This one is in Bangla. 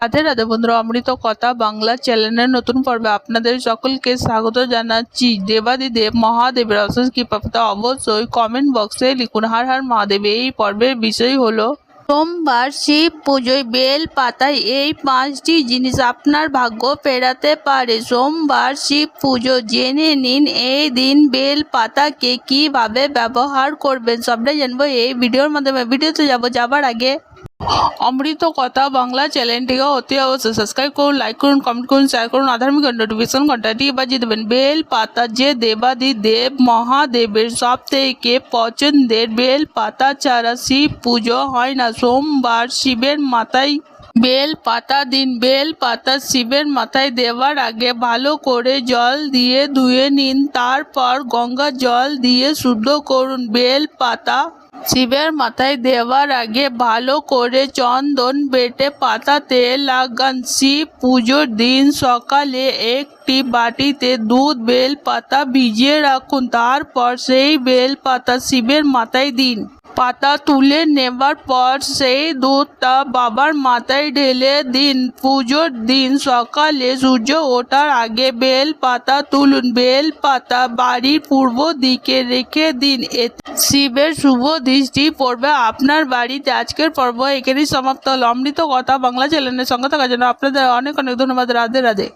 রাধে রাধে বন্ধুরা, অমৃত কথা বাংলা চ্যানেলের নতুন পর্বে আপনাদের সকলকে স্বাগত জানাচ্ছি। দেবাদিদেব মহাদেবের অশেষ কৃপা অবশ্যই কমেন্ট বক্সে লিখুন হর হর মহাদেব। এই পর্বের বিষয় হলো সোমবার শিব পুজোয় বেল পাতায় এই 5টি জিনিস আপনার ভাগ্য ফেরাতে পারে। সোমবার শিব পুজো জেনে নিন এই দিন বেল পাতাকে কিভাবে ব্যবহার করবেন, সবটাই জানবো এই ভিডিওর মাধ্যমে। ভিডিওতে যাবার আগে অমৃত কথা বাংলা চ্যানেলটিকে অতি অবশ্যই সাবস্ক্রাইব করুন, লাইক করুন, কমেন্ট করুন, শেয়ার করুন। আধার্মিক নোটিফিকেশন ঘন্টাটি বাজিয়ে দেবেন। বেল পাতা যে দেবাদিদেব মহাদেবের সব থেকে পছন্দের, বেল পাতা ছাড়া শিব পুজো হয় না। সোমবার শিবের মাথায় বেল পাতা দিন। বেল পাতা শিবের মাথায় দেওয়ার আগে ভালো করে জল দিয়ে ধুয়ে নিন, তারপর গঙ্গা জল দিয়ে শুদ্ধ করুন। বেল পাতা শিবের মাথায় দেওয়ার আগে ভালো করে চন্দন বেটে পাতাতে লাগান। শিব পুজোর দিন সকালে একটি বাটিতে দুধ বেল পাতা ভিজিয়ে রাখুন, তারপর সেই বেল পাতা শিবের মাথায় দিন। পাতা তুলে নেবার পর সেই দুধটা বাবার মাথায় ঢেলে দিন। পুজোর দিন সকালে সূর্য ওঠার আগে বেল পাতা তুলুন। বেল পাতা বাড়ির পূর্ব দিকে রেখে দিন, এতে শিবের শুভ দৃষ্টি পড়বে আপনার বাড়িতে। আজকের পর্ব এখানেই সমাপ্ত হলো। অমৃত কথা বাংলা চ্যানেলের সঙ্গে থাকার জন্য আপনাদের অনেক অনেক ধন্যবাদ। রাধে রাধে।